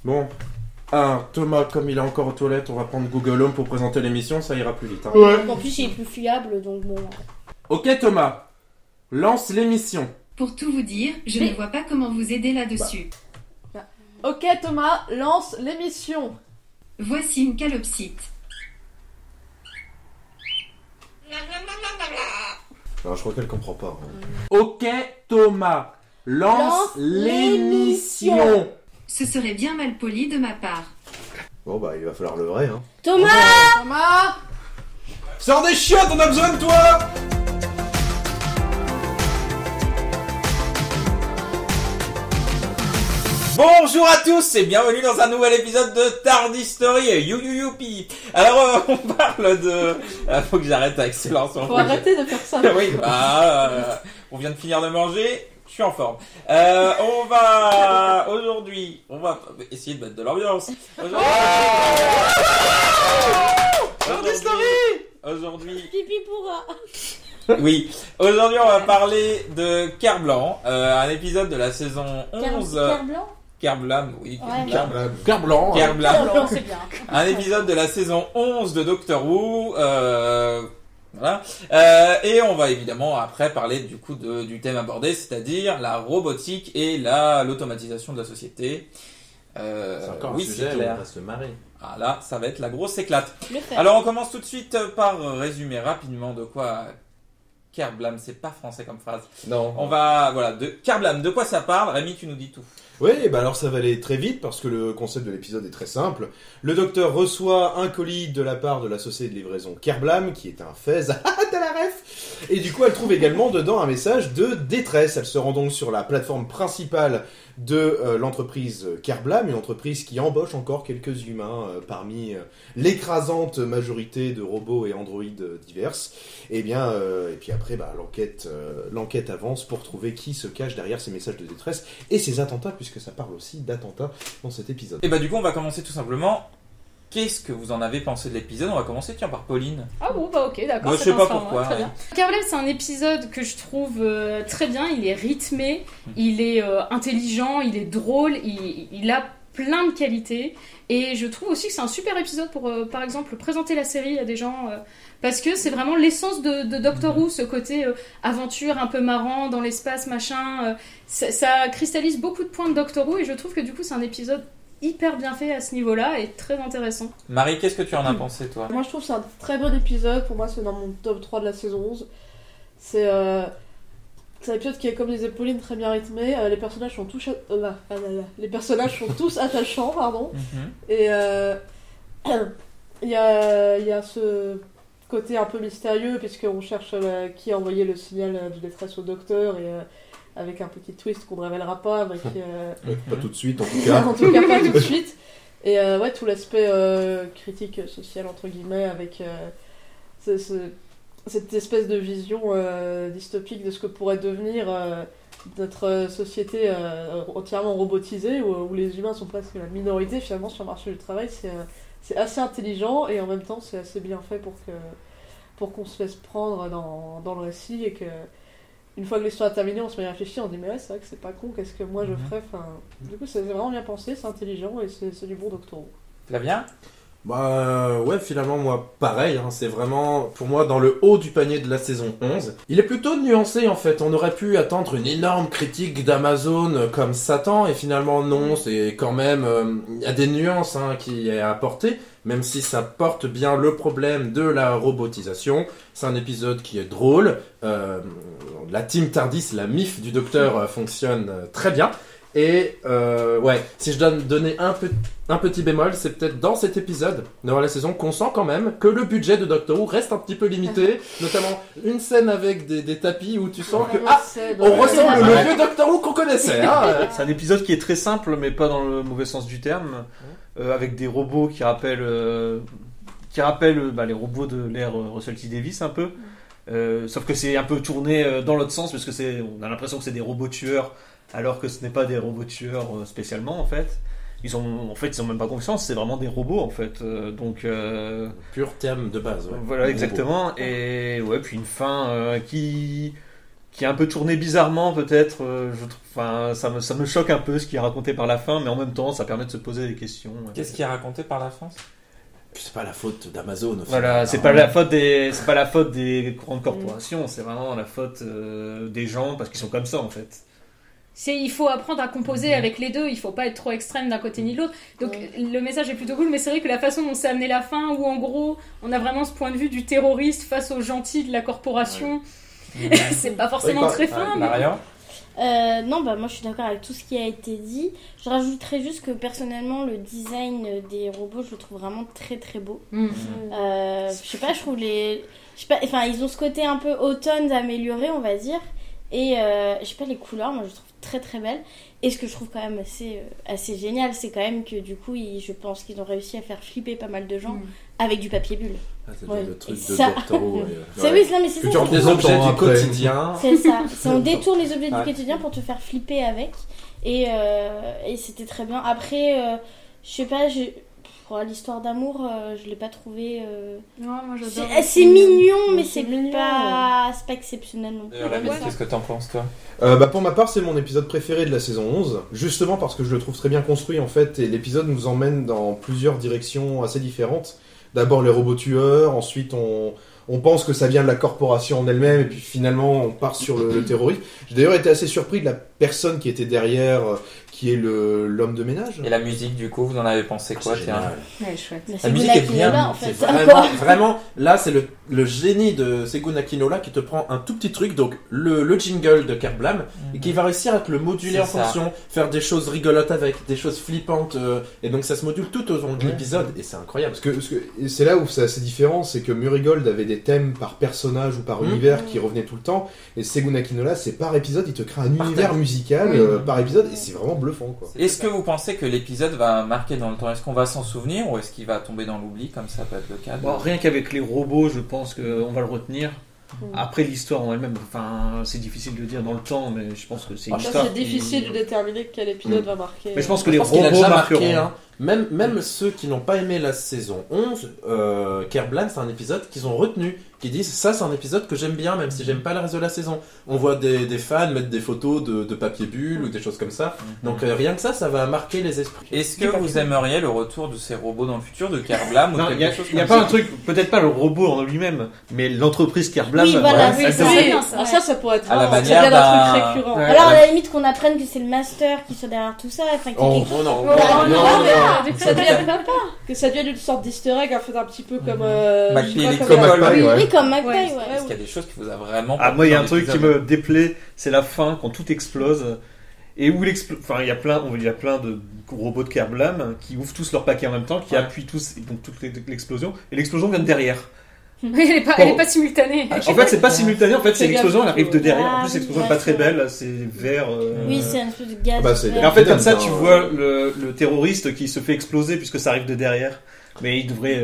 Bon. Thomas, comme il est encore aux toilettes, on va prendre Google Home pour présenter l'émission, ça ira plus vite. Hein. Ouais. En plus, il est plus fiable, donc bon. Ok Thomas, lance l'émission. Pour tout vous dire, je ne vois pas comment vous aider là-dessus. Ok Thomas, lance l'émission. Voici une calopsite. Alors, je crois qu'elle comprend pas. Ok Thomas, lance l'émission. Ce serait bien mal poli de ma part. Bon, bah, il va falloir le vrai, hein. Thomas Sors des chiottes, on a besoin de toi! Bonjour à tous et bienvenue dans un nouvel épisode de Tardy Story. Youpi. Alors on parle de... faut que j'arrête avec ce lancement. Faut arrêter de faire ça. Oui, on vient de finir de manger, je suis en forme. Aujourd'hui, on va essayer de mettre de l'ambiance. Aujourd'hui, Pipi pourra. oui, aujourd'hui on va parler de Kerblanc, un épisode de la saison 11. Blanc. Kerblam, oui. Ouais. Car blanc. Kerblam. Blanc, c'est bien. Un épisode de la saison 11 de Doctor Who. Voilà. Et on va évidemment après parler du coup du thème abordé, c'est-à-dire la robotique et l'automatisation de la société. C'est encore oui, un sujet c'est où clair. on va se marrer. Ah, là, ça va être la grosse éclate. Le fait. Alors on commence tout de suite par résumer rapidement de quoi Kerblam, c'est pas français comme phrase. Non. On va, voilà, de Kerblam, de quoi ça parle? Rémi, tu nous dis tout. Oui, bah alors ça va aller très vite parce que le concept de l'épisode est très simple. Le docteur reçoit un colis de la part de la société de livraison Kerblam, qui est un Fez. T'as la ref! Et du coup, elle trouve également dedans un message de détresse. Elle se rend donc sur la plateforme principale de l'entreprise Kerblam, une entreprise qui embauche encore quelques humains parmi l'écrasante majorité de robots et androïdes diverses. Et bien, et puis après, bah, l'enquête avance pour trouver qui se cache derrière ces messages de détresse et ces attentats, puisque ça parle aussi d'attentats dans cet épisode. Et bah du coup, on va commencer tout simplement. Qu'est-ce que vous en avez pensé de l'épisode? On va commencer tiens par Pauline. Ah bon, bah ok, d'accord. Moi, je sais pas pourquoi. Très bien. Kerblam, c'est un épisode que je trouve très bien. Il est rythmé, il est intelligent, il est drôle, il a plein de qualités. Et je trouve aussi que c'est un super épisode pour, par exemple, présenter la série à des gens. Parce que c'est vraiment l'essence de Doctor Who, ce côté aventure un peu marrant dans l'espace, machin. Ça cristallise beaucoup de points de Doctor Who et je trouve que du coup, c'est un épisode hyper bien fait à ce niveau-là et très intéressant. Marie, qu'est-ce que tu en as pensé toi? Moi je trouve que c'est un très bon épisode. Pour moi, c'est dans mon top 3 de la saison 11. C'est un épisode qui est, comme disait Pauline, très bien rythmé. Les personnages sont tous les personnages sont tous attachants, pardon. Et il y a ce côté un peu mystérieux puisqu'on cherche qui a envoyé le signal de détresse au docteur et avec un petit twist qu'on ne révélera pas, mais qui, Pas tout de suite, en tout cas. en tout cas pas tout de suite. Et ouais, tout l'aspect critique sociale entre guillemets avec cette espèce de vision dystopique de ce que pourrait devenir notre société entièrement robotisée où les humains sont presque la minorité finalement sur le marché du travail. C'est assez intelligent et en même temps c'est assez bien fait pour qu'on se laisse prendre dans le récit et que une fois que l'histoire est terminée, on se met à réfléchir, on dit mais ouais, c'est vrai que c'est pas con, qu'est-ce que moi je ferais, enfin, du coup c'est vraiment bien pensé, c'est intelligent et c'est du bon Doctor Who. Très bien. Bah ouais, finalement moi pareil, hein, c'est vraiment pour moi dans le haut du panier de la saison 11. Il est plutôt nuancé en fait, on aurait pu attendre une énorme critique d'Amazon comme Satan et finalement non, c'est quand même, il y a des nuances hein, qui est apportées, même si ça porte bien le problème de la robotisation. C'est un épisode qui est drôle, la team TARDIS, la MIF du docteur fonctionne très bien. Et ouais, si je dois donner un petit bémol, c'est peut-être dans cet épisode de la saison qu'on sent quand même que le budget de Doctor Who reste un petit peu limité, notamment une scène avec des tapis où tu sens que on ressent le vieux Doctor Who qu'on connaissait. Hein. C'est un épisode qui est très simple, mais pas dans le mauvais sens du terme, avec des robots qui rappellent les robots de l'ère Russell T Davies un peu, sauf que c'est un peu tourné dans l'autre sens parce que on a l'impression que c'est des robots tueurs. Alors que ce n'est pas des robots tueurs spécialement en fait. Ils ont même pas confiance, c'est vraiment des robots en fait. Donc pur terme de base. Ouais. Voilà exactement. Et ouais, puis une fin qui qui est un peu tourné bizarrement peut-être. Ça me choque un peu ce qui est raconté par la fin, mais en même temps, ça permet de se poser des questions. Qu'est-ce qui est raconté par la fin? C'est pas la faute d'Amazon. Voilà, c'est pas la faute des grandes corporations, c'est vraiment la faute des gens parce qu'ils sont comme ça en fait. Il faut apprendre à composer avec les deux, il faut pas être trop extrême d'un côté ni de l'autre. Donc le message est plutôt cool, mais c'est vrai que la façon dont c'est amené la fin, où en gros on a vraiment ce point de vue du terroriste face aux gentils de la corporation, c'est pas forcément très fin. Marion? Non, moi je suis d'accord avec tout ce qui a été dit. Je rajouterais juste que personnellement le design des robots je le trouve vraiment très très beau. Je sais pas, je trouve ils ont ce côté un peu automne amélioré on va dire. Et je sais pas, les couleurs moi je trouve très très belles. Et ce que je trouve quand même assez génial, c'est quand même que du coup je pense qu'ils ont réussi à faire flipper pas mal de gens avec du papier bulle. C'est le truc de Doctor Who. C'est ça. Genre des objets du quotidien. C'est ça. On détourne les objets du quotidien pour te faire flipper avec. Et c'était très bien. Après, je sais pas, l'histoire d'amour, je l'ai pas trouvé. Non, moi j'adore. C'est mignon, mais c'est pas exceptionnel non plus. Qu'est-ce que t'en penses toi? Pour ma part, c'est mon épisode préféré de la saison 11, justement parce que je le trouve très bien construit en fait, et l'épisode nous emmène dans plusieurs directions assez différentes. D'abord les robots tueurs, ensuite on pense que ça vient de la corporation en elle-même, et puis finalement on part sur le terrorisme. J'ai d'ailleurs été assez surpris de la personne qui était derrière, qui est l'homme de ménage. Et la musique, du coup, vous en avez pensé quoi? Elle est chouette. La musique est bien. En fait. C'est vraiment, là c'est le génie de Segun Akinola qui te prend un tout petit truc, donc le jingle de Kerblam, et qui va réussir à te le moduler en fonction, faire des choses rigolotes avec, des choses flippantes, et donc ça se module tout au long de l'épisode, et c'est incroyable. Parce que c'est là où c'est assez différent, c'est que Murigold avait des thèmes par personnage ou par univers qui revenaient tout le temps, et Segun Akinola, c'est par épisode, il te crée un univers musical par épisode, et c'est vraiment bluffant, quoi. Est-ce que vous pensez que l'épisode va marquer dans le temps? Est-ce qu'on va s'en souvenir ou est-ce qu'il va tomber dans l'oubli comme ça peut être le cas? Rien qu'avec les robots, je pense qu'on va le retenir. Après l'histoire en elle-même, c'est difficile de dire dans le temps, mais je pense que c'est une histoire. C'est difficile de déterminer quel épisode va marquer. Mais je pense que les robots qu'il a déjà marqueront. marqué, même ceux qui n'ont pas aimé la saison 11, Kerblam, c'est un épisode qu'ils ont retenu, qui disent ça c'est un épisode que j'aime bien, même si j'aime pas le reste de la saison. On voit des fans mettre des photos de papier bulle ou des choses comme ça. Donc rien que ça va marquer les esprits. Est-ce que vous aimeriez le retour de ces robots dans le futur, de Kerblam ou quelque chose il n'y a comme pas ça? un truc, peut-être pas le robot en lui-même, mais l'entreprise Kerblam. Oui, voilà, oui, c'est ça ça. serait bien, ça. Ça pourrait être À la ça manière devient un d'un- truc récurrent. Ouais. Alors à la limite qu'on apprenne que c'est le master qui soit derrière tout ça, enfin qu'il y ait quelque chose. non. Que ça devienne une sorte d'easter egg, en fait, un petit peu comme. McFly je sais pas, Electrical. comme- Comme McFly, ouais. Oui, comme McFly, Ouais. ouais. Est-ce qu'il y a des choses qui vous a vraiment... Moi, il y a un dans truc qui l'épisode me déplaît, c'est la fin, quand tout explose. Et où il y a plein de robots de Kerblam qui ouvrent tous leur paquet en même temps, qui appuient tous, et donc toute l'explosion. Et l'explosion vient de derrière. Oui, elle est pas simultanée. En fait, c'est pas simultané, en fait, c'est C'est l'explosion, elle arrive de derrière. Ah, En plus, l'explosion oui, est pas très d'accord. belle, c'est vert. Oui, c'est un espèce de gaz. bah, c'est- vert. Et en fait, comme ça, Dans- tu vois le terroriste qui se fait exploser puisque ça arrive de derrière. Mais il devrait.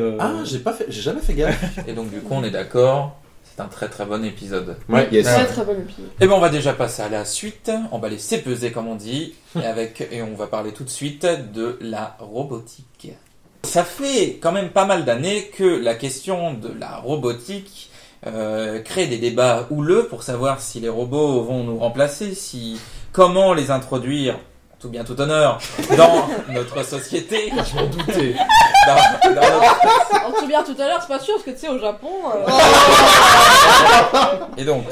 J'ai jamais fait gaffe. Et donc du coup on est d'accord, c'est un très très bon épisode. Ouais, yes. Très très bon épisode. Et ben on va déjà passer à la suite, on va laisser peser comme on dit, et on va parler tout de suite de la robotique. Ça fait quand même pas mal d'années que la question de la robotique crée des débats houleux pour savoir si les robots vont nous remplacer, comment les introduire, tout bien tout honneur, dans notre société. Je m'en doutais. Dans notre- On se souvient tout à l'heure, c'est pas sûr, parce que tu sais, au Japon. Et donc,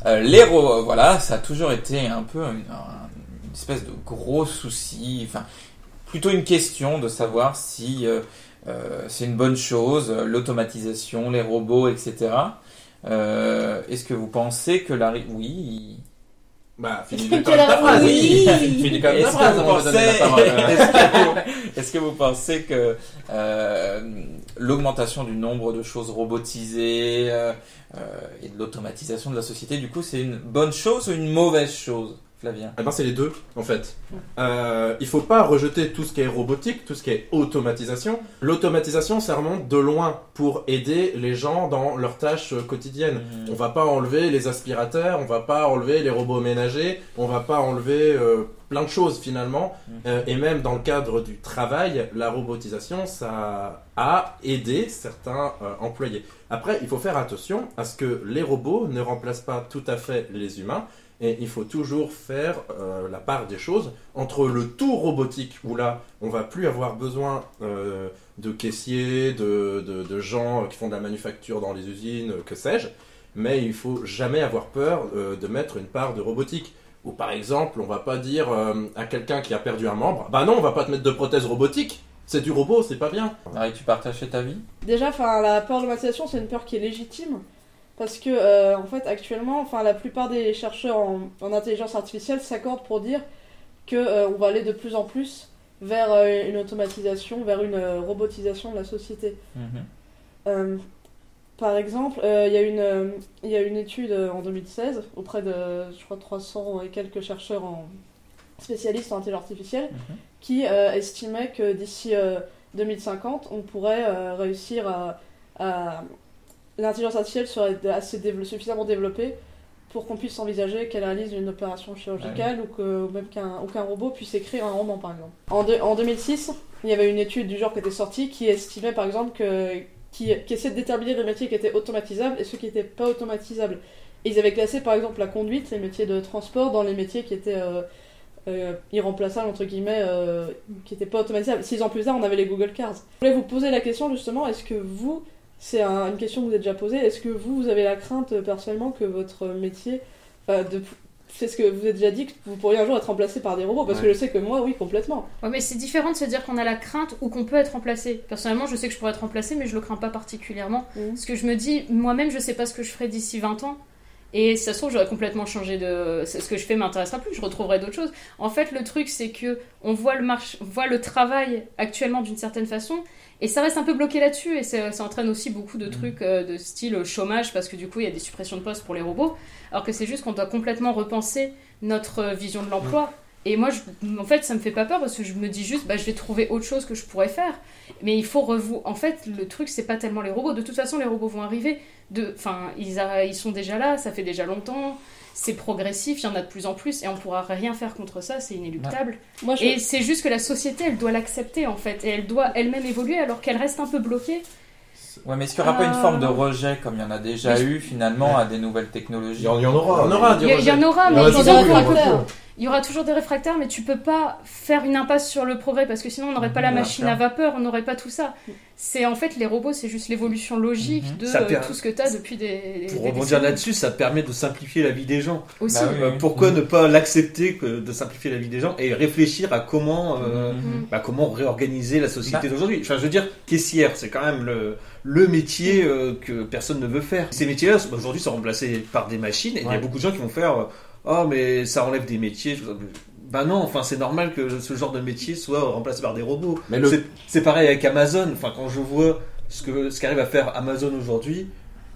les robots, voilà, ça a toujours été un peu une espèce de gros souci, enfin, plutôt une question de savoir si c'est une bonne chose, l'automatisation, les robots, etc. Est-ce que vous pensez que oui. Bah, Est-ce finis que quand même ta phrase. oui. Finis quand même ta Est-ce phrase que vous avant de donner la pensez- parole. Est-ce que vous pensez que l'augmentation du nombre de choses robotisées et de l'automatisation de la société, du coup, c'est une bonne chose ou une mauvaise chose? Flavien. Eh ben c'est les deux en fait. Il faut pas rejeter tout ce qui est robotique, tout ce qui est automatisation. L'automatisation, ça remonte de loin pour aider les gens dans leurs tâches quotidiennes. On va pas enlever les aspirateurs, on va pas enlever les robots ménagers, on va pas enlever plein de choses finalement. Et même dans le cadre du travail, la robotisation, ça a aidé certains employés. Après, il faut faire attention à ce que les robots ne remplacent pas tout à fait les humains. Et il faut toujours faire la part des choses entre le tout robotique, où là, on va plus avoir besoin de caissiers, de gens qui font de la manufacture dans les usines, que sais-je, mais il faut jamais avoir peur de mettre une part de robotique. Ou par exemple, on va pas dire à quelqu'un qui a perdu un membre, bah non, on va pas te mettre de prothèse robotique, c'est du robot, c'est pas bien. Marie, tu partages ta vie? Déjà, la peur de l'automatisation, c'est une peur qui est légitime. Parce que, en fait, actuellement, la plupart des chercheurs en intelligence artificielle s'accordent pour dire qu'on va aller de plus en plus vers une automatisation, vers une robotisation de la société. Par exemple, il y a une étude en 2016 auprès de, je crois, 300 et quelques chercheurs spécialistes en intelligence artificielle qui estimaient que d'ici 2050, on pourrait réussir à l'intelligence artificielle serait suffisamment développée pour qu'on puisse envisager qu'elle réalise une opération chirurgicale ou même qu'un robot puisse écrire un roman, par exemple. En 2006, il y avait une étude du genre qui était sortie qui estimait, par exemple, qui essayait de déterminer les métiers qui étaient automatisables et ceux qui n'étaient pas automatisables. Et ils avaient classé, par exemple, la conduite, les métiers de transport, dans les métiers qui étaient irremplaçables, entre guillemets, qui n'étaient pas automatisables. 6 ans plus tard, on avait les Google Cars. Je voulais vous poser la question, justement, est-ce que vous... C'est une question que vous avez déjà posée. Est-ce que vous avez la crainte personnellement que votre métier... c'est ce que vous avez déjà dit, que vous pourriez un jour être remplacé par des robots? Parce que je sais que moi, oui, complètement. Ouais, mais c'est différent de se dire qu'on a la crainte ou qu'on peut être remplacé. Personnellement, je sais que je pourrais être remplacé, mais je le crains pas particulièrement. Parce que je me dis, moi-même, je sais pas ce que je ferai d'ici 20 ans. Et ça se trouve, j'aurais complètement changé de... Ce que je fais m'intéressera plus, je retrouverai d'autres choses. En fait, le truc, c'est que on voit le travail actuellement d'une certaine façon, et ça reste un peu bloqué là-dessus, et ça entraîne aussi beaucoup de trucs de style chômage, parce que du coup, il y a des suppressions de postes pour les robots, alors que c'est juste qu'on doit complètement repenser notre vision de l'emploi. Et moi, en fait, ça me fait pas peur, parce que je me dis juste, je vais trouver autre chose que je pourrais faire. Mais il faut En fait, le truc, c'est pas tellement les robots. De toute façon, les robots vont arriver. Ils sont déjà là, ça fait déjà longtemps. C'est progressif, il y en a de plus en plus, et on pourra rien faire contre ça, c'est inéluctable. Et c'est juste que la société, elle doit l'accepter, en fait. Et elle doit elle-même évoluer, alors qu'elle reste un peu bloquée. Ouais, mais est-ce qu'il n'y aura pas une forme de rejet, comme il y en a déjà eu, finalement, à des nouvelles technologies? Il y en aura. Il y en aura, mais il y aura toujours des réfractaires, mais tu peux pas faire une impasse sur le progrès, parce que sinon on n'aurait pas la machine à vapeur, on n'aurait pas tout ça. C'est en fait les robots, c'est juste l'évolution logique de tout ce que tu as depuis des Pour rebondir là-dessus, ça permet de simplifier la vie des gens. Aussi. Pourquoi ne pas l'accepter de simplifier la vie des gens et réfléchir à comment réorganiser la société d'aujourd'hui. Enfin, je veux dire, caissière, c'est quand même le métier que personne ne veut faire. Ces métiers-là, aujourd'hui, sont remplacés par des machines, et il y a beaucoup de gens qui vont faire oh, mais ça enlève des métiers. Ben non, c'est normal que ce genre de métier soit remplacé par des robots. Mais c'est pareil avec Amazon. Quand je vois ce qu'arrive à faire Amazon aujourd'hui,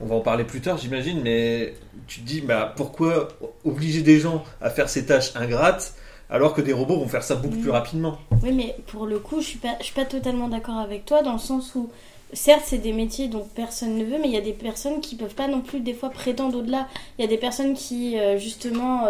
on va en parler plus tard, j'imagine, mais tu te dis, pourquoi obliger des gens à faire ces tâches ingrates alors que des robots vont faire ça beaucoup plus rapidement? Oui, mais pour le coup, je suis pas totalement d'accord avec toi, dans le sens où certes, c'est des métiers dont personne ne veut, mais il y a des personnes qui peuvent pas non plus des fois prétendre au-delà. Il y a des personnes qui, justement,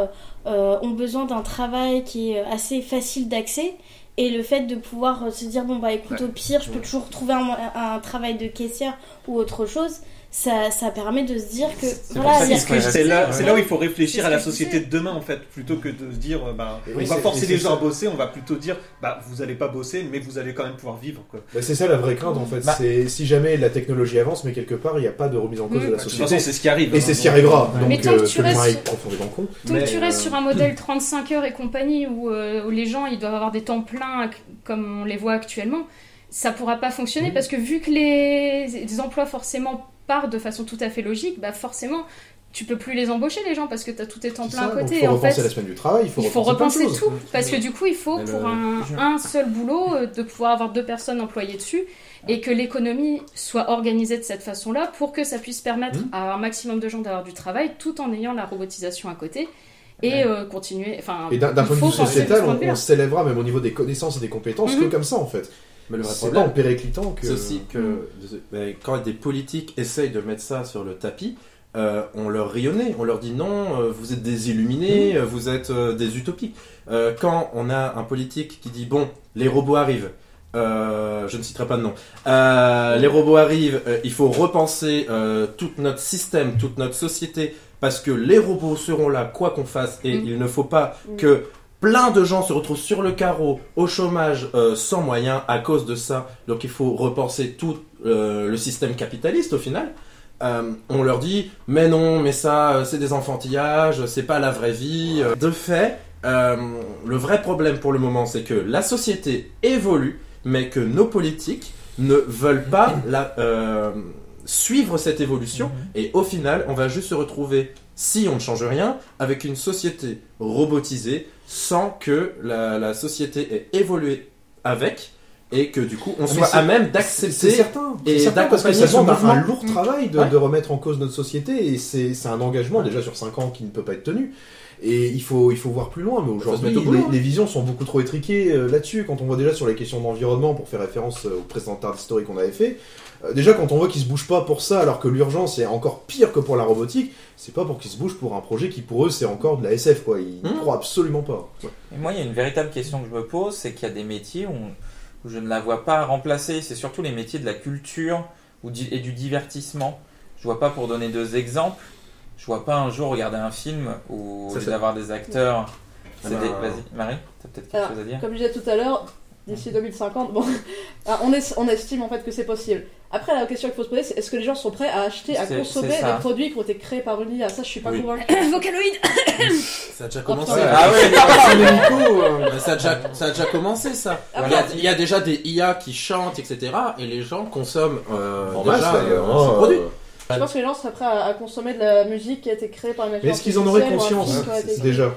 ont besoin d'un travail qui est assez facile d'accès. Et le fait de pouvoir se dire, écoute, au pire, je peux toujours trouver un travail de caissière ou autre chose, ça permet de se dire que... C'est là où il faut réfléchir à la société de demain, en fait, plutôt que de se dire, on va forcer les gens à bosser, on va plutôt dire, vous allez pas bosser, mais vous allez quand même pouvoir vivre, quoi. C'est ça la vraie crainte, en fait. C'est si jamais la technologie avance, mais quelque part, il n'y a pas de remise en cause de la société. De toute façon, c'est ce qui arrive. Et c'est ce qui arrivera. Donc, mais tant que tu restes profondément con. Tant que tu restes sur un modèle 35 heures et compagnie, où les gens, ils doivent avoir des temps pleins, comme on les voit actuellement, ça pourra pas fonctionner, parce que vu que les emplois, forcément, part de façon tout à fait logique, forcément tu peux plus les embaucher les gens parce que tu as tous tes temps plein à côté. Il faut repenser la semaine du travail, il faut repenser tout, parce que du coup il faut pour un seul boulot de pouvoir avoir 2 personnes employées dessus, et que l'économie soit organisée de cette façon-là pour que ça puisse permettre à un maximum de gens d'avoir du travail tout en ayant la robotisation à côté. et continuer. Enfin, Et d'un il point de faut vue penser de sociétal, ce point de vue-là. on s'élèvera même au niveau des connaissances et des compétences que comme ça en fait. Mais le vrai C'est pas problème, en périclitant que... c'est aussi que quand des politiques essayent de mettre ça sur le tapis, on leur rayonnait, on leur dit non, vous êtes des illuminés, vous êtes des utopiques. Quand on a un politique qui dit bon, les robots arrivent, je ne citerai pas de nom, les robots arrivent, il faut repenser tout notre système, toute notre société, parce que les robots seront là quoi qu'on fasse, et il ne faut pas que plein de gens se retrouvent sur le carreau, au chômage, sans moyens à cause de ça. Donc il faut repenser tout le système capitaliste au final. On leur dit mais non, mais ça c'est des enfantillages, c'est pas la vraie vie. De fait, le vrai problème pour le moment c'est que la société évolue, mais que nos politiques ne veulent pas suivre cette évolution, et au final on va juste se retrouver, si on ne change rien, avec une société robotisée sans que la société ait évolué avec, et que du coup on soit à même d'accepter et d'accompagner parce que ça ce demande mouvement. un lourd travail de remettre en cause notre société, et c'est un engagement déjà sur 5 ans qui ne peut pas être tenu. Et il faut voir plus loin, mais aujourd'hui mettre au boulot, les visions sont beaucoup trop étriquées là-dessus. Quand on voit déjà sur les questions d'environnement, pour faire référence au précédent art historique qu'on avait fait, déjà quand on voit qu'ils se bougent pas pour ça, alors que l'urgence est encore pire que pour la robotique, c'est pas pour qu'ils se bougent pour un projet qui pour eux c'est encore de la SF quoi. Ils n'y croient absolument pas. Et moi, il y a une véritable question que je me pose, c'est qu'il y a des métiers où je ne la vois pas remplacer. C'est surtout les métiers de la culture et du divertissement. Je vois pas, pour donner 2 exemples, je vois pas un jour regarder un film où au lieu d'avoir des acteurs. Vas-y, Marie, t'as peut-être quelque chose à dire. Comme je disais tout à l'heure, d'ici 2050, bon, on estime en fait que c'est possible. Après, la question qu'il faut se poser, c'est est-ce que les gens sont prêts à acheter, à consommer des produits qui ont été créés par une IA? Ça, je suis pas convaincue. Vocaloid. Ça a déjà commencé. Ah ouais, ça a déjà commencé ça. Il y a déjà des IA qui chantent, etc. Et les gens consomment déjà ces produits. Je pense que les gens seraient prêts à consommer de la musique qui a été créée par une Mais est-ce qu'ils en auraient conscience déjà?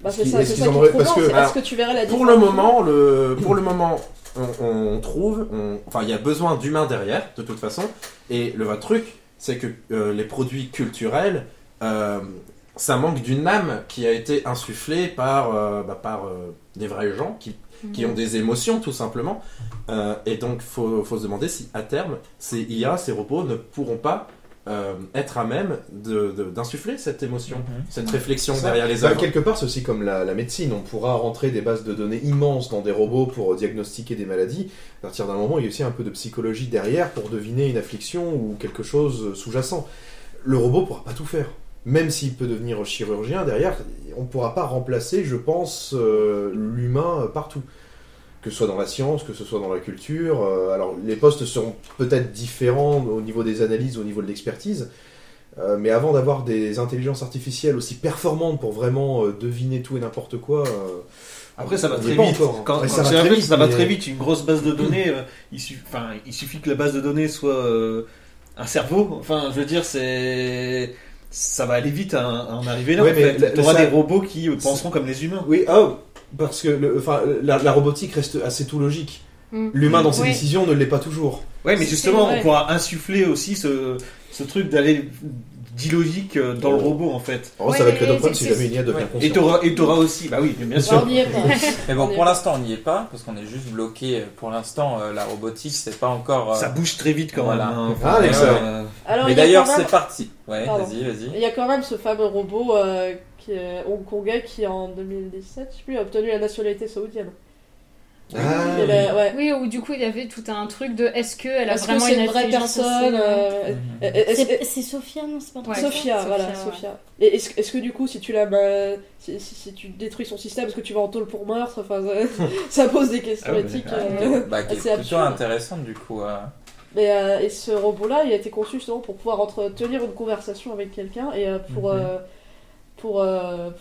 Bah c'est ça, c'est ça qui est troublant, est-ce que tu verrais la différence? Pour le moment, on trouve, enfin il y a besoin d'humains derrière, de toute façon, et le vrai truc, c'est que les produits culturels, ça manque d'une âme qui a été insufflée par des vrais gens qui ont des émotions tout simplement, et donc faut se demander si à terme ces IA, ces robots ne pourront pas être à même d'insuffler cette émotion, cette réflexion derrière les œuvres. Quelque part, c'est aussi comme la médecine. On pourra rentrer des bases de données immenses dans des robots pour diagnostiquer des maladies. À partir d'un moment, il y a aussi un peu de psychologie derrière pour deviner une affliction ou quelque chose sous-jacent. Le robot pourra pas tout faire. Même s'il peut devenir chirurgien, derrière, on ne pourra pas remplacer, je pense, l'humain partout. Que ce soit dans la science, que ce soit dans la culture. Alors, les postes seront peut-être différents au niveau des analyses, au niveau de l'expertise. Mais avant d'avoir des intelligences artificielles aussi performantes pour vraiment deviner tout et n'importe quoi... Après, ça va très vite. Ça va très vite. Une grosse base de données, il suffit que la base de données soit un cerveau. Enfin, je veux dire, ça va aller vite à en arriver là. Ouais, tu auras des robots qui penseront comme les humains. Oui, parce que la robotique reste assez tout logique. L'humain dans ses décisions ne l'est pas toujours. Ouais, mais justement, on pourra insuffler aussi ce truc d'aller d'illogique dans le robot en fait. Ça va être le problème si jamais une IA devient consciente. Et t'auras aussi, bah oui, bien sûr. On n'y est pas. Mais bon, pour l'instant, on n'y est pas, parce qu'on est juste bloqué. Pour l'instant, la robotique, c'est pas encore. Ça bouge très vite quand même. Mais d'ailleurs, c'est parti. Ouais, vas-y. Il y a quand même ce fameux robot qui est hongkongais qui en 2017, je sais plus, a obtenu la nationalité saoudienne. Oui, où du coup il y avait tout un truc de est-ce qu'elle a vraiment une vraie personne c'est Sophia, non, c'est pas Sophia, voilà, Sophia. Et est-ce que du coup si tu la si tu détruis son système, est-ce que tu vas en tôle pour meurtre? Enfin, ça pose des questions éthiques qui est plutôt intéressantes du coup. Et ce robot-là, il a été conçu justement pour pouvoir tenir une conversation avec quelqu'un et pour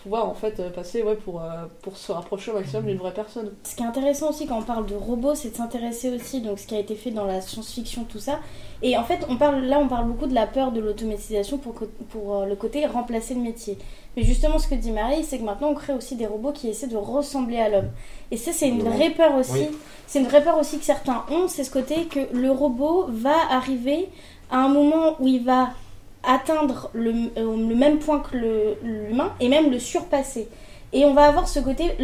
pouvoir en fait passer pour se rapprocher au maximum d'une vraie personne. Ce qui est intéressant aussi quand on parle de robots, c'est de s'intéresser aussi donc ce qui a été fait dans la science-fiction, tout ça. Et en fait, on parle beaucoup de la peur de l'automatisation pour le côté remplacer le métier. Mais justement, ce que dit Marie, c'est que maintenant on crée aussi des robots qui essaient de ressembler à l'homme. Et ça, c'est une vraie peur aussi. Oui. C'est une vraie peur aussi que certains ont, c'est ce côté que le robot va arriver à un moment où il va atteindre le même point que l'humain et même le surpasser. Et on va avoir ce côté,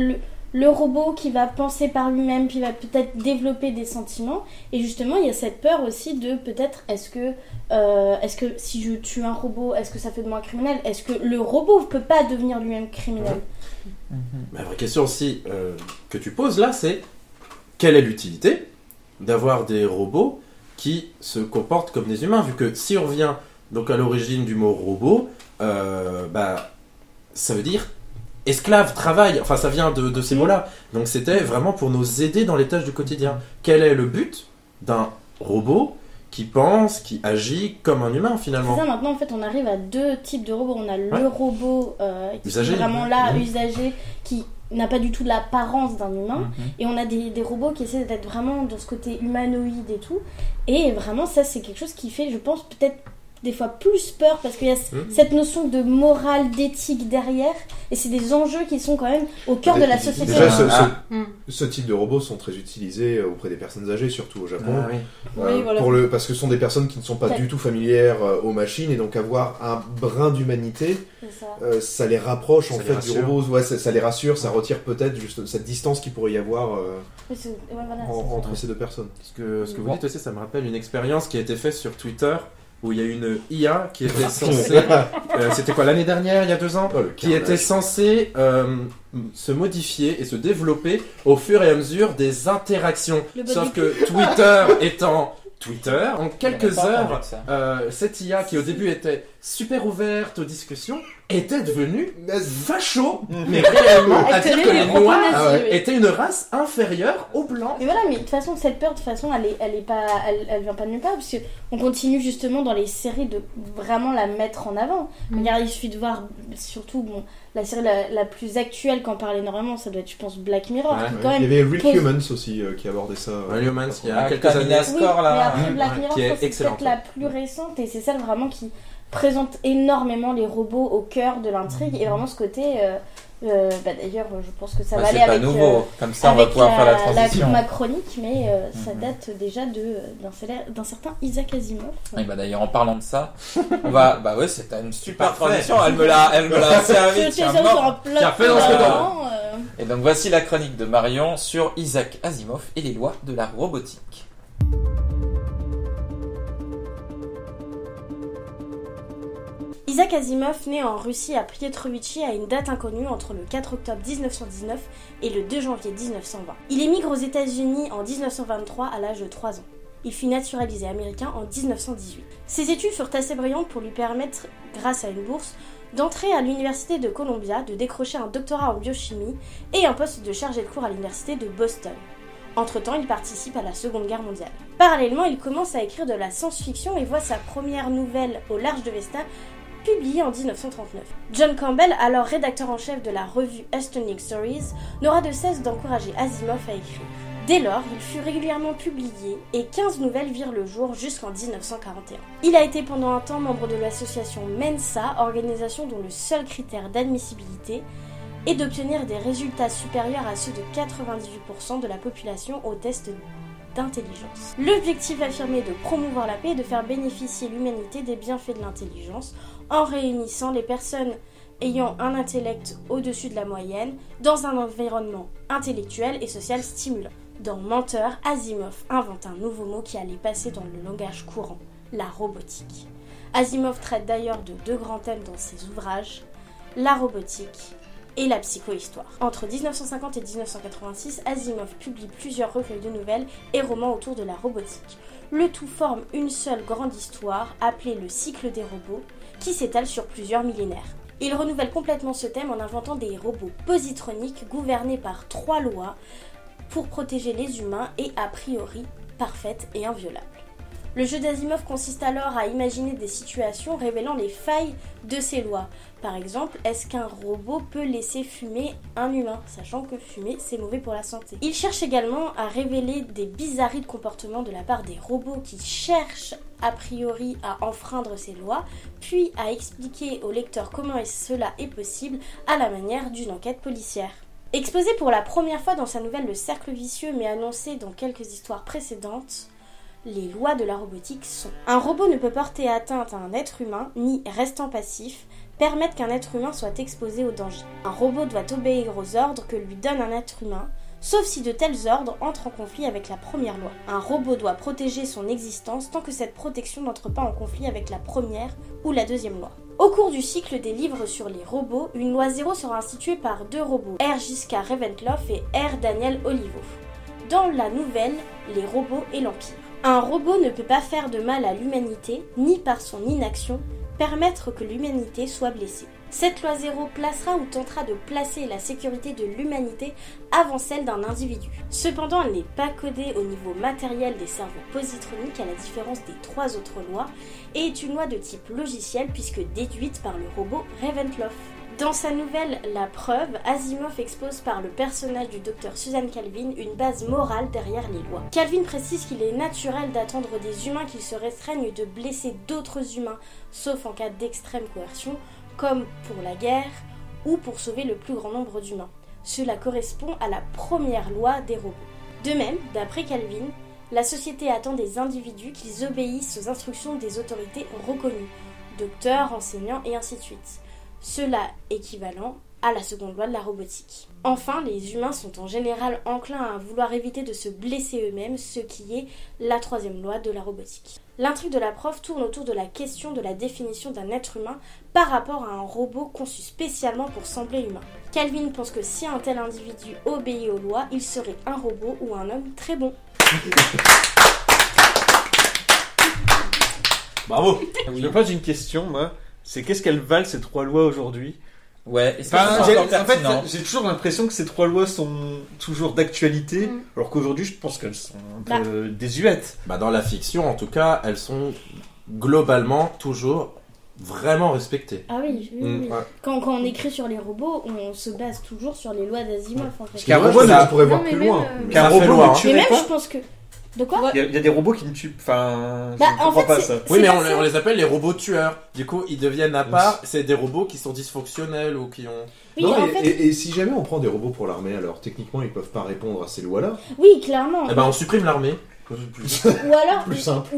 le robot qui va penser par lui-même, qui va peut-être développer des sentiments. Et justement, il y a cette peur aussi de peut-être, est-ce que si je tue un robot, est-ce que ça fait de moi un criminel ? Est-ce que le robot ne peut pas devenir lui-même criminel ? La vraie question aussi que tu poses là, c'est quelle est l'utilité d'avoir des robots qui se comportent comme des humains ? Vu que si on revient donc à l'origine du mot robot, ça veut dire esclave, travail, enfin ça vient de ces mots-là. Donc c'était vraiment pour nous aider dans les tâches du quotidien. Quel est le but d'un robot qui pense, qui agit comme un humain finalement ? C'est ça, maintenant en fait on arrive à deux types de robots. On a le robot qui usagé, est vraiment là, usagé, qui n'a pas du tout l'apparence d'un humain. Et on a des robots qui essaient d'être vraiment dans ce côté humanoïde et tout. Et vraiment ça c'est quelque chose qui fait, je pense, peut-être des fois plus peur parce qu'il y a cette notion de morale, d'éthique derrière et c'est des enjeux qui sont quand même au cœur de la société. Déjà, ce type de robots sont très utilisés auprès des personnes âgées, surtout au Japon. Voilà. Parce que ce sont des personnes qui ne sont pas du tout familières aux machines et donc avoir un brin d'humanité, ça les rapproche en fait du robot. Ouais, ça les rassure, ça retire peut-être juste cette distance qu'il pourrait y avoir entre ces deux personnes. Ce que vous dites aussi, ça me rappelle une expérience qui a été faite sur Twitter où il y a une IA qui était censée, c'était quoi, l'année dernière, il y a 2 ans, qui était censée se modifier et se développer au fur et à mesure des interactions. Sauf que Twitter étant Twitter, en quelques heures, cette IA qui au début était super ouverte aux discussions, était devenue facho, mais réellement à dire que les noirs étaient une race inférieure aux blancs. Mais voilà, mais de toute façon, cette peur, de toute façon, elle vient pas de nulle part, parce qu'on continue justement dans les séries de vraiment la mettre en avant. Regarde, il suffit de voir, surtout, la série la plus actuelle qu'en parle énormément, ça doit être, je pense, Black Mirror. Quand même, il y avait Real Humans aussi qui abordait ça. Real Humans, il y a quelques années. Mais après, Black Mirror, c'est peut-être la plus récente, et c'est celle vraiment qui présente énormément les robots au cœur de l'intrigue, et vraiment ce côté... d'ailleurs, je pense que ça va aller avec... nouveau, comme ça on va pouvoir faire la transition. Ma chronique, mais ça date déjà d'un certain Isaac Asimov. Et d'ailleurs, en parlant de ça, on va... c'était une super transition, elle me l'a servi. Tiens, fais dans ce temps. Et donc voici la chronique de Marion sur Isaac Asimov et les lois de la robotique. Isaac Asimov naît en Russie à Pietrovichi à une date inconnue entre le 4 octobre 1919 et le 2 janvier 1920. Il émigre aux États-Unis en 1923 à l'âge de 3 ans. Il fut naturalisé américain en 1918. Ses études furent assez brillantes pour lui permettre, grâce à une bourse, d'entrer à l'université de Columbia, de décrocher un doctorat en biochimie et un poste de chargé de cours à l'université de Boston. Entre-temps, il participe à la Seconde Guerre mondiale. Parallèlement, il commence à écrire de la science-fiction et voit sa première nouvelle Au large de Vesta publiée en 1939. John Campbell, alors rédacteur en chef de la revue Astounding Stories, n'aura de cesse d'encourager Asimov à écrire. Dès lors, il fut régulièrement publié et 15 nouvelles virent le jour jusqu'en 1941. Il a été pendant un temps membre de l'association Mensa, organisation dont le seul critère d'admissibilité est d'obtenir des résultats supérieurs à ceux de 98% de la population au test d'intelligence. L'objectif affirmé est de promouvoir la paix et de faire bénéficier l'humanité des bienfaits de l'intelligence en réunissant les personnes ayant un intellect au-dessus de la moyenne dans un environnement intellectuel et social stimulant. Dans Menteur, Asimov invente un nouveau mot qui allait passer dans le langage courant, la robotique. Asimov traite d'ailleurs de 2 grands thèmes dans ses ouvrages, la robotique et la psychohistoire. Entre 1950 et 1986, Asimov publie plusieurs recueils de nouvelles et romans autour de la robotique. Le tout forme une seule grande histoire appelée le cycle des robots qui s'étale sur plusieurs millénaires. Il renouvelle complètement ce thème en inventant des robots positroniques gouvernés par 3 lois pour protéger les humains et a priori parfaites et inviolables. Le jeu d'Asimov consiste alors à imaginer des situations révélant les failles de ces lois. Par exemple, est-ce qu'un robot peut laisser fumer un humain, sachant que fumer c'est mauvais pour la santé. Il cherche également à révéler des bizarreries de comportement de la part des robots qui cherchent a priori à enfreindre ces lois, puis à expliquer au lecteur comment cela est possible à la manière d'une enquête policière. Exposé pour la première fois dans sa nouvelle Le Cercle Vicieux, mais annoncé dans quelques histoires précédentes, les lois de la robotique sont: un robot ne peut porter atteinte à un être humain, ni, restant passif, permettre qu'un être humain soit exposé au danger. Un robot doit obéir aux ordres que lui donne un être humain, sauf si de tels ordres entrent en conflit avec la première loi. Un robot doit protéger son existence tant que cette protection n'entre pas en conflit avec la première ou la deuxième loi. Au cours du cycle des livres sur les robots, une loi 0 sera instituée par 2 robots, R. Giscard Reventloff et R. Daniel Olivo. Dans la nouvelle, les robots et l'Empire. Un robot ne peut pas faire de mal à l'humanité, ni par son inaction, permettre que l'humanité soit blessée. Cette loi 0 placera ou tentera de placer la sécurité de l'humanité avant celle d'un individu. Cependant, elle n'est pas codée au niveau matériel des cerveaux positroniques à la différence des 3 autres lois et est une loi de type logiciel puisque déduite par le robot Reventloff. Dans sa nouvelle La Preuve, Asimov expose par le personnage du docteur Suzanne Calvin une base morale derrière les lois. Calvin précise qu'il est naturel d'attendre des humains qu'ils se restreignent de blesser d'autres humains, sauf en cas d'extrême coercion, comme pour la guerre ou pour sauver le plus grand nombre d'humains. Cela correspond à la première loi des robots. De même, d'après Calvin, la société attend des individus qu'ils obéissent aux instructions des autorités reconnues, docteurs, enseignants et ainsi de suite. Cela équivalent à la seconde loi de la robotique. Enfin, les humains sont en général enclins à vouloir éviter de se blesser eux-mêmes, ce qui est la 3e loi de la robotique. L'intrigue de la prof tourne autour de la question de la définition d'un être humain par rapport à un robot conçu spécialement pour sembler humain. Calvin pense que si un tel individu obéit aux lois, il serait un robot ou un homme très bon. Bravo. Je me pose une question, moi. C'est qu'est-ce qu'elles valent ces 3 lois aujourd'hui? Ouais, et En fait, j'ai toujours l'impression que ces 3 lois sont toujours d'actualité, alors qu'aujourd'hui, je pense qu'elles sont un peu désuètes. Dans la fiction, en tout cas, elles sont globalement toujours vraiment respectées. Ah oui. Ouais. Quand on écrit sur les robots, on se base toujours sur les lois d'Asimov en fait. Qu'un robot, on pourrait voir plus loin. Qu'un Ça fait robot loin, ne hein. Et tuerait même, pas. je pense que... De quoi? Il y a des robots qui ne tuent... Enfin, Bah, je en comprends fait, pas c'est- ça. Oui, mais passé. on les appelle les robots tueurs. Du coup, ils deviennent à part. C'est des robots qui sont dysfonctionnels ou qui ont... Oui, Non, en et, fait, et si jamais on prend des robots pour l'armée, alors techniquement ils peuvent pas répondre à ces lois-là. oui, clairement. Eh ben, on supprime l'armée. Plus simple.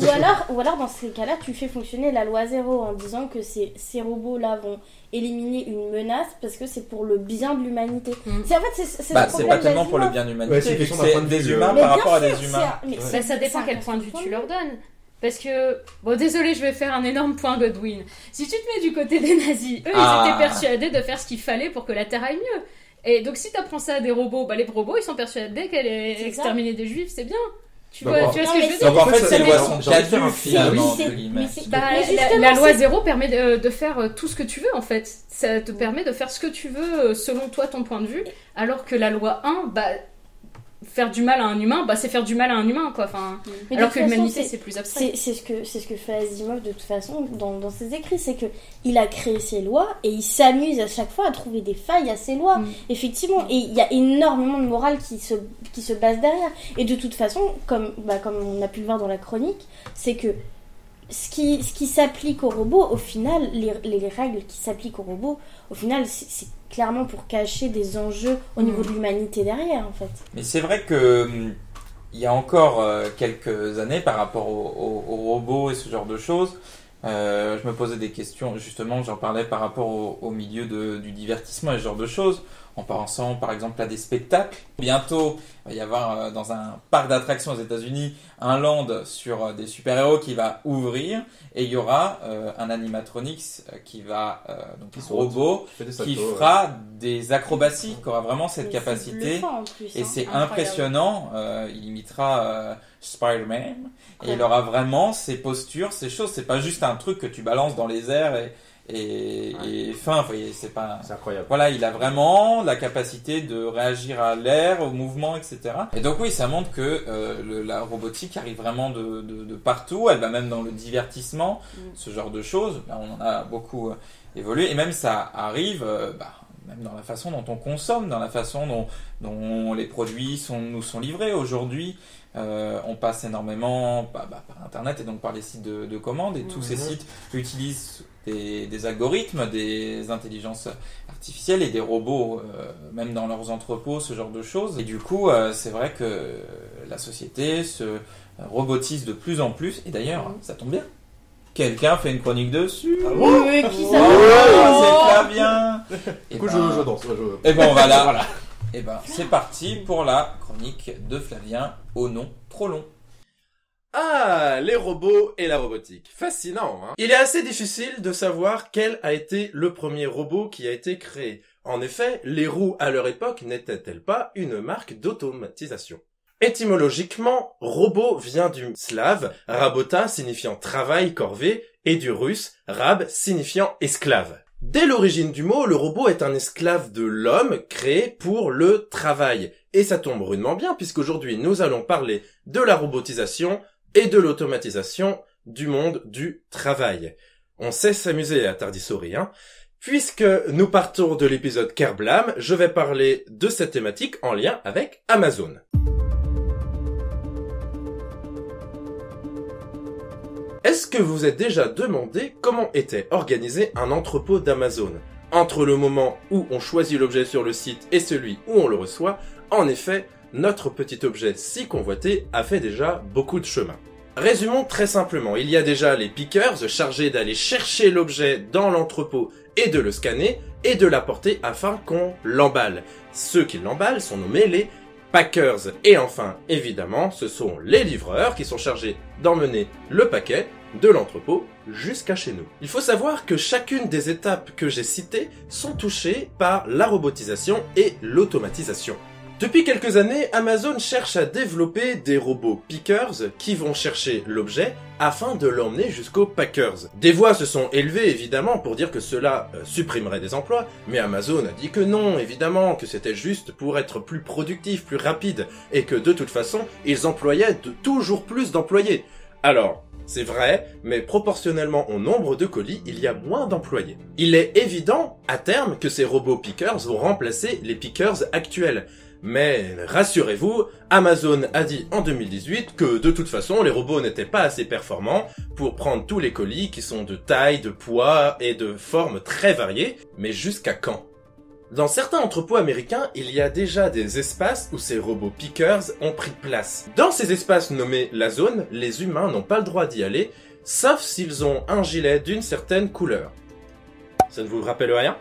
Ou alors, dans ces cas-là, tu fais fonctionner la loi 0 en disant que ces robots-là vont éliminer une menace parce que c'est pour le bien de l'humanité. C'est en fait, c'est le c'est problème pas tellement pour le d'Asimov. bien de l'humanité, Ouais, c'est une question d'un c'est point de des vue, humains Mais par bien rapport à sûr, des humains. mais Ça dépend c'est quel un point de vue tu point leur donnes. Parce que, bon, désolé, je vais faire un énorme point Godwin. Si tu te mets du côté des nazis, eux, ils étaient persuadés de faire ce qu'il fallait pour que la Terre aille mieux. Et donc, si t'apprends ça à des robots, les robots, ils sont persuadés qu'elle est C'est exterminer des juifs, c'est bien. Tu Bah, vois, bon. tu vois ce Non, que je mais veux c'est- dire? Donc en fait, ça ces dépend. lois sont J'ai envie de faire un caduques film. finalement, Mais entre c'est- guillemets. mais c'est- Bah, Mais justement, la loi c'est- 0 permet de faire tout ce que tu veux en fait. Ça te permet de faire ce que tu veux selon toi, ton point de vue. Alors que la loi 1, faire du mal à un humain, c'est faire du mal à un humain quoi. Enfin, Mais de alors toute que façon, l'humanité c'est plus abstrait. c'est ce que fait Asimov de toute façon dans ses écrits, c'est que il a créé ses lois et il s'amuse à chaque fois à trouver des failles à ses lois. Effectivement, et il y a énormément de morale qui se base derrière. Et de toute façon, comme on a pu le voir dans la chronique, c'est que ce qui s'applique aux robots, au final, les règles qui s'appliquent aux robots, au final, c'est clairement pour cacher des enjeux au niveau de l'humanité derrière, en fait. Mais c'est vrai que il y a encore quelques années, par rapport aux robots et ce genre de choses, je me posais des questions, justement, j'en parlais par rapport au milieu du divertissement et ce genre de choses, en pensant par exemple à des spectacles. Bientôt, il va y avoir dans un parc d'attractions aux États-Unis un land sur des super-héros qui va ouvrir et il y aura un animatronics qui va, donc un robot, qui fera des acrobaties, qui aura vraiment cette Mais capacité. c'est bluffant, en plus, Et hein. c'est incroyable. impressionnant, il imitera Spider-Man, et il aura vraiment ses postures, ses choses, c'est pas juste un truc que tu balances dans les airs et fin, vous voyez, c'est pas... C'est incroyable. Voilà, il a vraiment la capacité de réagir à l'air, au mouvement, etc. Et donc oui, ça montre que la robotique arrive vraiment de partout, elle va même dans le divertissement, ce genre de choses, là, on en a beaucoup évolué, et même ça arrive même dans la façon dont on consomme, dans la façon dont les produits nous sont livrés aujourd'hui. On passe énormément par Internet et donc par les sites de commande, et tous ces sites utilisent des algorithmes, des intelligences artificielles et des robots, même dans leurs entrepôts, ce genre de choses. Et du coup, c'est vrai que la société se robotise de plus en plus, et d'ailleurs, ça tombe bien. Quelqu'un fait une chronique dessus. Oui, qui ça c'est Flavien. Du coup, je danse. Et ben voilà. Voilà. Et ben c'est parti pour la chronique de Flavien au nom trop long. Ah, les robots et la robotique. Fascinant, hein. Il est assez difficile de savoir quel a été le premier robot qui a été créé. En effet, les roues à leur époque n'étaient-elles pas une marque d'automatisation? Étymologiquement, robot vient du slave, rabota signifiant travail, corvée, et du russe, rab signifiant esclave. Dès l'origine du mot, le robot est un esclave de l'homme créé pour le travail. Et ça tombe rudement bien puisqu'aujourd'hui nous allons parler de la robotisation et de l'automatisation du monde du travail. On sait s'amuser à Tardisori, hein. Puisque nous partons de l'épisode Kerblam, je vais parler de cette thématique en lien avec Amazon. Est-ce que vous êtes déjà demandé comment était organisé un entrepôt d'Amazon? Entre le moment où on choisit l'objet sur le site et celui où on le reçoit, en effet, notre petit objet si convoité a fait déjà beaucoup de chemin. Résumons très simplement, il y a déjà les pickers chargés d'aller chercher l'objet dans l'entrepôt et de le scanner et de l'apporter afin qu'on l'emballe. Ceux qui l'emballent sont nommés les packers. Et enfin, évidemment, ce sont les livreurs qui sont chargés d'emmener le paquet de l'entrepôt jusqu'à chez nous. Il faut savoir que chacune des étapes que j'ai citées sont touchées par la robotisation et l'automatisation. Depuis quelques années, Amazon cherche à développer des robots pickers qui vont chercher l'objet afin de l'emmener jusqu'aux packers. Des voix se sont élevées évidemment pour dire que cela supprimerait des emplois, mais Amazon a dit que non, évidemment, que c'était juste pour être plus productif, plus rapide, et que de toute façon, ils employaient toujours plus d'employés. Alors, c'est vrai, mais proportionnellement au nombre de colis, il y a moins d'employés. Il est évident, à terme, que ces robots pickers vont remplacer les pickers actuels. Mais rassurez-vous, Amazon a dit en 2018 que de toute façon les robots n'étaient pas assez performants pour prendre tous les colis qui sont de taille, de poids et de formes très variées, mais jusqu'à quand? Dans certains entrepôts américains, il y a déjà des espaces où ces robots pickers ont pris place. Dans ces espaces nommés la zone, les humains n'ont pas le droit d'y aller, sauf s'ils ont un gilet d'une certaine couleur. Ça ne vous rappelle rien ?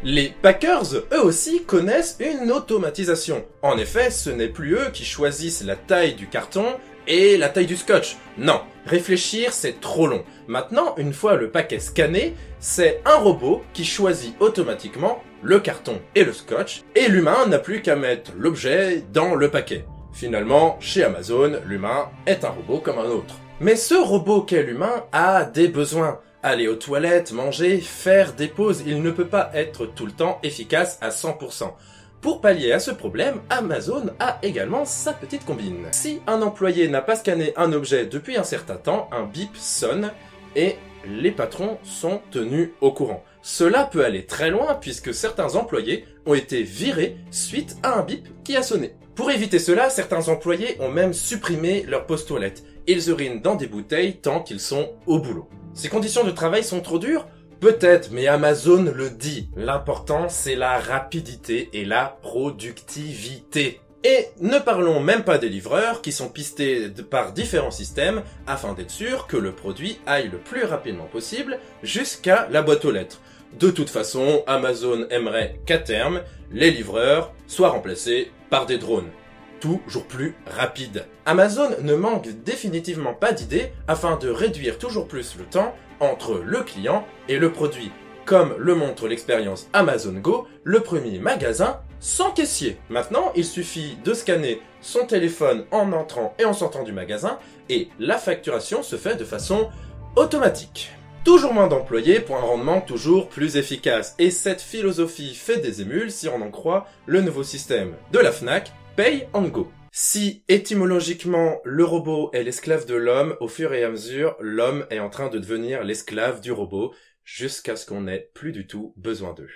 Les packers, eux aussi, connaissent une automatisation. En effet, ce n'est plus eux qui choisissent la taille du carton et la taille du scotch. Non, réfléchir, c'est trop long. Maintenant, une fois le paquet scanné, c'est un robot qui choisit automatiquement le carton et le scotch, et l'humain n'a plus qu'à mettre l'objet dans le paquet. Finalement, chez Amazon, l'humain est un robot comme un autre. Mais ce robot qu'est l'humain a des besoins. Aller aux toilettes, manger, faire des pauses, il ne peut pas être tout le temps efficace à 100%. Pour pallier à ce problème, Amazon a également sa petite combine. Si un employé n'a pas scanné un objet depuis un certain temps, un bip sonne et les patrons sont tenus au courant. Cela peut aller très loin puisque certains employés ont été virés suite à un bip qui a sonné. Pour éviter cela, certains employés ont même supprimé leur pause toilette. Ils urinent dans des bouteilles tant qu'ils sont au boulot. Ces conditions de travail sont trop dures? Peut-être, mais Amazon le dit. L'important, c'est la rapidité et la productivité. Et ne parlons même pas des livreurs qui sont pistés par différents systèmes afin d'être sûr que le produit aille le plus rapidement possible jusqu'à la boîte aux lettres. De toute façon, Amazon aimerait qu'à terme, les livreurs soient remplacés par des drones. Toujours plus rapide. Amazon ne manque définitivement pas d'idées afin de réduire toujours plus le temps entre le client et le produit. Comme le montre l'expérience Amazon Go, le premier magasin sans caissier. Maintenant, il suffit de scanner son téléphone en entrant et en sortant du magasin et la facturation se fait de façon automatique. Toujours moins d'employés pour un rendement toujours plus efficace. Et cette philosophie fait des émules si on en croit le nouveau système de la Fnac, Pay and Go. Si étymologiquement le robot est l'esclave de l'homme, au fur et à mesure, l'homme est en train de devenir l'esclave du robot jusqu'à ce qu'on n'ait plus du tout besoin d'eux.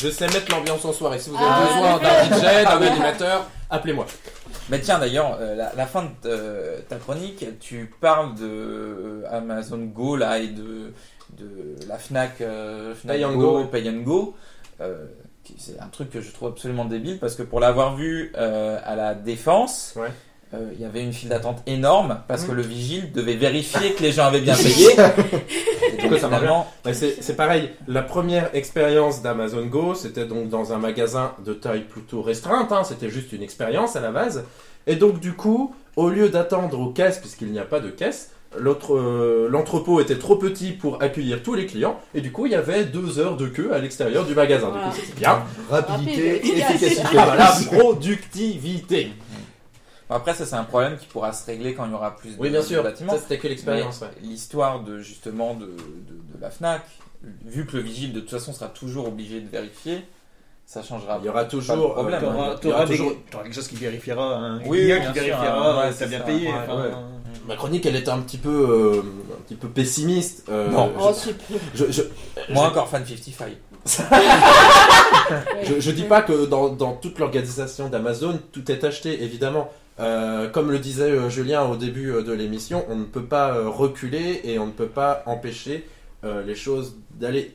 Je sais mettre l'ambiance en soirée. Si vous avez besoin d'un DJ, d'un animateur, appelez-moi. Mais tiens, d'ailleurs, la fin de ta chronique, tu parles de Amazon Go là et de la Fnac, Pay and Go, Go. Pay and Go. C'est un truc que je trouve absolument débile parce que pour l'avoir vu à la Défense, Ouais. il y avait une file d'attente énorme parce que le vigile devait vérifier que les gens avaient bien payé. Et donc, Ça marche finalement, Ouais, c'est pareil. La première expérience d'Amazon Go, c'était donc dans un magasin de taille plutôt restreinte. Hein, c'était juste une expérience à la base. Et donc du coup, au lieu d'attendre aux caisses, puisqu'il n'y a pas de caisse, l'entrepôt était trop petit pour accueillir tous les clients. Et du coup, il y avait 2 heures de queue à l'extérieur du magasin. Voilà. Du coup, c'était bien. Rapidité, Rapide, efficace. efficacité. Ah bah la productivité. bon, après ça c'est un problème qui pourra se régler quand il y aura plus Oui, bien de sûr. bâtiments. Ça, c'était que l'expérience. Ouais. Mais l'histoire de justement de la Fnac, vu que le vigile de toute façon sera toujours obligé de vérifier, ça changera. Il y aura pas de toujours problème. il y aura T'auras toujours- quelque chose qui vérifiera, un Oui, client bien qui sûr, vérifiera ouais, si t'as c'est bien ça. payé. Ouais, enfin, ouais. Ma chronique, elle était un petit peu pessimiste. Non. Oh, si peu. Moi encore fan 55. Je dis pas que dans toute l'organisation d'Amazon, tout est acheté, évidemment. Comme le disait Julien au début de l'émission, on ne peut pas reculer et on ne peut pas empêcher les choses d'aller.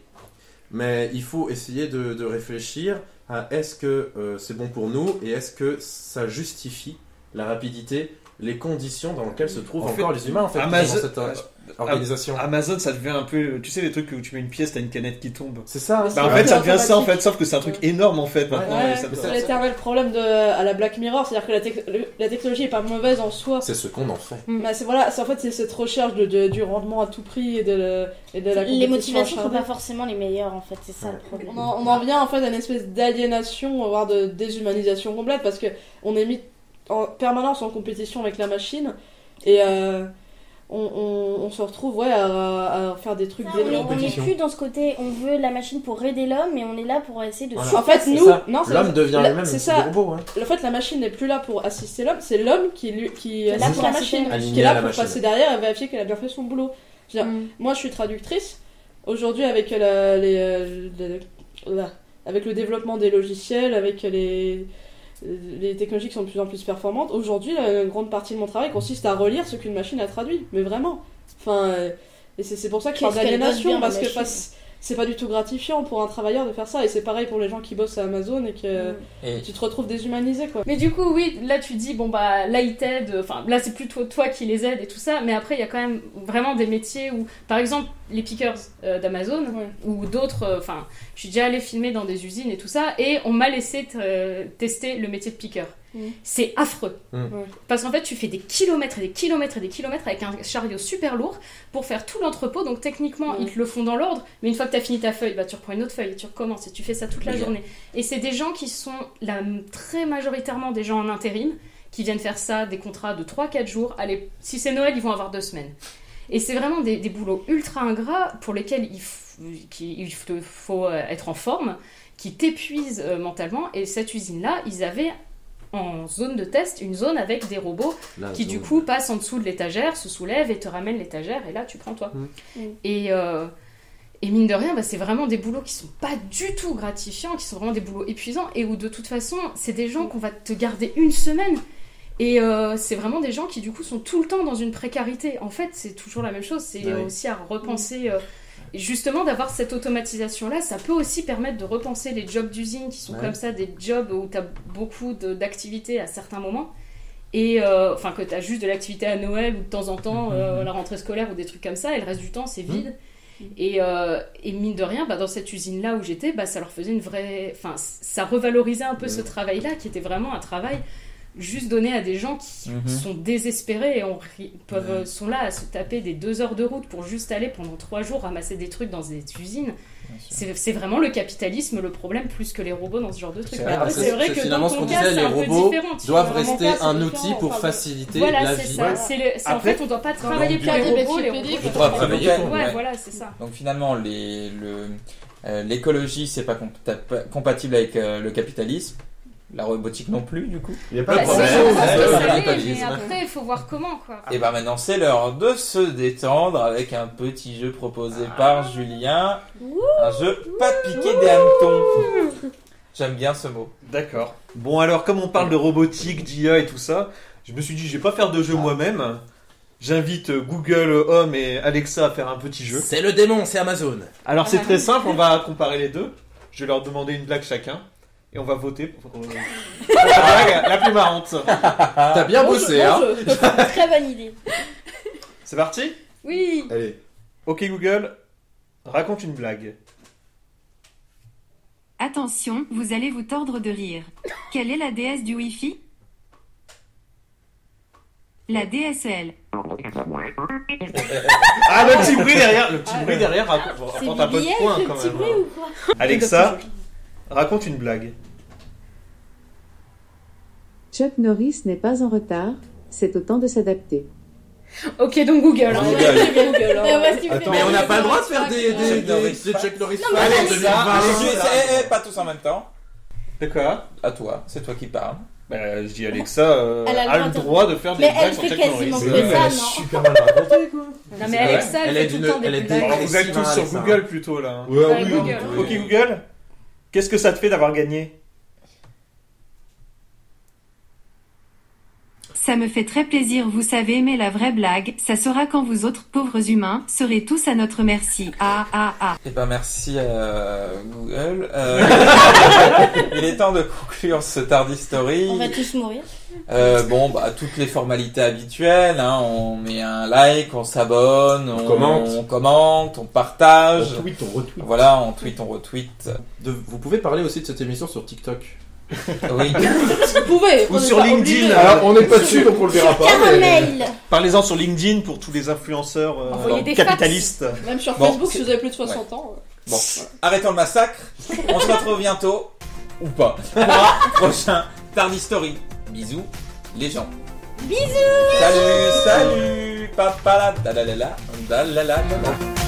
Mais il faut essayer de réfléchir à est-ce que c'est bon pour nous et est-ce que ça justifie la rapidité, les conditions dans lesquelles se trouvent En encore fait, les humains en fait, Amazon- dans cette organisation. Amazon, ça devient un peu. Tu sais, les trucs où tu mets une pièce, t'as une canette qui tombe. C'est ça. hein, Bah, en c'est- fait, ça devient ça en automatique. fait, sauf que c'est un truc énorme en fait maintenant. Ouais, et ça- c'est l'éternel problème à la Black Mirror, c'est-à-dire que la technologie est pas mauvaise en soi. c'est ce qu'on en fait. Mais en fait c'est cette recherche du rendement à tout prix et de la Les compétition motivations sont acharnée. pas forcément les meilleures en fait, c'est ça le problème. On en vient en fait à une espèce d'aliénation, voire de déshumanisation complète, parce que on est mis en permanence en compétition avec la machine et on se retrouve à faire des trucs Ça, on délirants. est plus dans ce côté, on veut la machine pour aider l'homme, mais on est là pour essayer de Voilà. En fait, C'est nous, ça. non, c'est L'homme devient la- lui-même c'est des ça. robots. Hein. En fait, la machine n'est plus là pour assister l'homme, c'est l'homme qui est là assiste pour la assister machine, la machine. qui est là Aligné à la pour machine. passer derrière et vérifier qu'elle a bien fait son boulot. Je veux dire, moi, je suis traductrice. Aujourd'hui, avec avec le développement des logiciels, avec les technologies qui sont de plus en plus performantes, aujourd'hui, une grande partie de mon travail consiste à relire ce qu'une machine a traduit. Mais vraiment. Enfin, et c'est pour ça que je parle Qu'est-ce qu'elle bosse d'aliénation, bien, la parce que machine. c'est pas du tout gratifiant pour un travailleur de faire ça. Et c'est pareil pour les gens qui bossent à Amazon et que Et tu te retrouves déshumanisé, quoi. Mais du coup, oui, là tu dis, bon bah là ils t'aident, enfin là c'est plutôt toi qui les aides et tout ça, mais après il y a quand même vraiment des métiers où, par exemple, les pickers d'Amazon Ouais. ou d'autres, enfin, je suis déjà allée filmer dans des usines et tout ça, et on m'a laissé tester le métier de picker. C'est affreux. Mm. Ouais. Parce qu'en fait, tu fais des kilomètres et des kilomètres et des kilomètres avec un chariot super lourd pour faire tout l'entrepôt. Donc techniquement, ils te le font dans l'ordre, mais une fois que tu as fini ta feuille, bah, tu reprends une autre feuille et tu recommences et tu fais ça toute la Oui. journée. Et c'est des gens qui sont très majoritairement des gens en intérim qui viennent faire ça, des contrats de 3-4 jours. Allez, si c'est Noël, ils vont avoir 2 semaines. Et c'est vraiment des boulots ultra ingrats pour lesquels il faut être en forme, qui t'épuisent mentalement. Et cette usine-là, ils avaient en zone de test une zone avec des robots qui du coup passent en dessous de l'étagère, se soulèvent et te ramènent l'étagère et là tu prends toi. Et mine de rien, bah, c'est vraiment des boulots qui sont pas du tout gratifiants, qui sont vraiment des boulots épuisants et où de toute façon c'est des gens qu'on va te garder une semaine. Et c'est vraiment des gens qui du coup sont tout le temps dans une précarité. En fait c'est toujours la même chose, c'est aussi à repenser... Et justement, d'avoir cette automatisation-là, ça peut aussi permettre de repenser les jobs d'usine qui sont comme ça, des jobs où tu as beaucoup d'activités à certains moments. Et enfin, que tu as juste de l'activité à Noël ou de temps en temps, la rentrée scolaire ou des trucs comme ça, et le reste du temps, c'est vide. Et mine de rien, bah, dans cette usine-là où j'étais, bah, ça leur faisait une vraie... Enfin, ça revalorisait un peu ce travail-là, qui était vraiment un travail juste donné à des gens qui sont désespérés et sont là à se taper des 2 heures de route pour juste aller pendant 3 jours ramasser des trucs dans des usines. C'est vraiment le capitalisme le problème plus que les robots dans ce genre de trucs. Après, c'est vrai que finalement dans ce ton qu'on cas, disait, c'est les un peu robots différent. doivent Dans mon rester cas, c'est un différent, outil on pour parle de- faciliter Voilà, la c'est vie. ça. En Après- fait, on doit pas travailler pour cas les robots, les Wikipédia, robots. Il faudra travailler pour. Ouais, voilà, c'est ça. donc finalement, l'écologie, c'est pas compatible avec le capitalisme. La robotique non plus, du coup. Il n'y a pas Bah, de c'est problème. sûr, Ouais, ça ouais, peut ouais, aller, capitalisme. mais après, il faut voir comment, quoi. Et bah maintenant, c'est l'heure de se détendre avec un petit jeu proposé par Julien. Un jeu pas piqué des hannetons. J'aime bien ce mot. D'accord. Bon alors, comme on parle de robotique, d'IA et tout ça, je me suis dit je vais pas faire de jeu moi-même. J'invite Google Home et Alexa à faire un petit jeu. C'est le démon, c'est Amazon. Alors c'est très simple, on va comparer les deux. Je vais leur demander une blague chacun. Et on va voter pour la blague la plus marrante. T'as bien bossé, hein. Très bonne idée. C'est parti ? Oui. Allez. Ok Google, raconte une blague. Attention, vous allez vous tordre de rire. Quelle est la déesse du Wi-Fi? La DSL. Ah, le petit bruit derrière, rapporte C'est un peu de Biel, points le quand petit même. bruit ou quoi? Alexa, raconte une blague. Chuck Norris n'est pas en retard, c'est au temps de s'adapter. Ok, donc Google. Google. Google, hein. Mais moi, tu me Attends, fais Mais on n'a mal. pas le droit de faire des Chuck Norris fans en 2020. Pas tous en même temps. De quoi ? À toi, c'est toi qui parles. Je dis Alexa Elle a le droit de faire des Mais blagues elle sur fait Chuck quasiment Norris. que Oui, mais ça, elle est non? super mal racontée, quoi. Non mais Alexa, Elle elle est fait tout le d'une- temps des elle est blagues. d'une- Vous êtes tous Alexa, sur Alexa. Google plutôt là. Ouais, Ouais, oui, Google. oui. Ok Google, qu'est-ce que ça te fait d'avoir gagné ? Ça me fait très plaisir, vous savez, mais la vraie blague, ça sera quand vous autres pauvres humains serez tous à notre merci. Ah ah ah. Eh ben merci Google. Il est temps de conclure ce Tardy Story. On va tous mourir. Bon, bah toutes les formalités habituelles. Hein, on met un like, on s'abonne, on commente, on partage. On tweet, on retweet. Voilà, on tweet, on retweet. Vous pouvez parler aussi de cette émission sur TikTok. Oui. Vous pouvez. Ou on est sur pas LinkedIn. obligé. Alors, on n'est pas dessus, donc on le verra pas. Caramel. Parlez-en sur LinkedIn pour tous les influenceurs Envoyez des capitalistes. Même sur Bon, Facebook, c'est- si vous avez plus de 60 ans. Bon, arrêtons le massacre. On se retrouve bientôt ou pas pour un prochain Tardy Story. Bisous, les gens. Bisous. Salut, salut. Papa la da la la la da la la la la.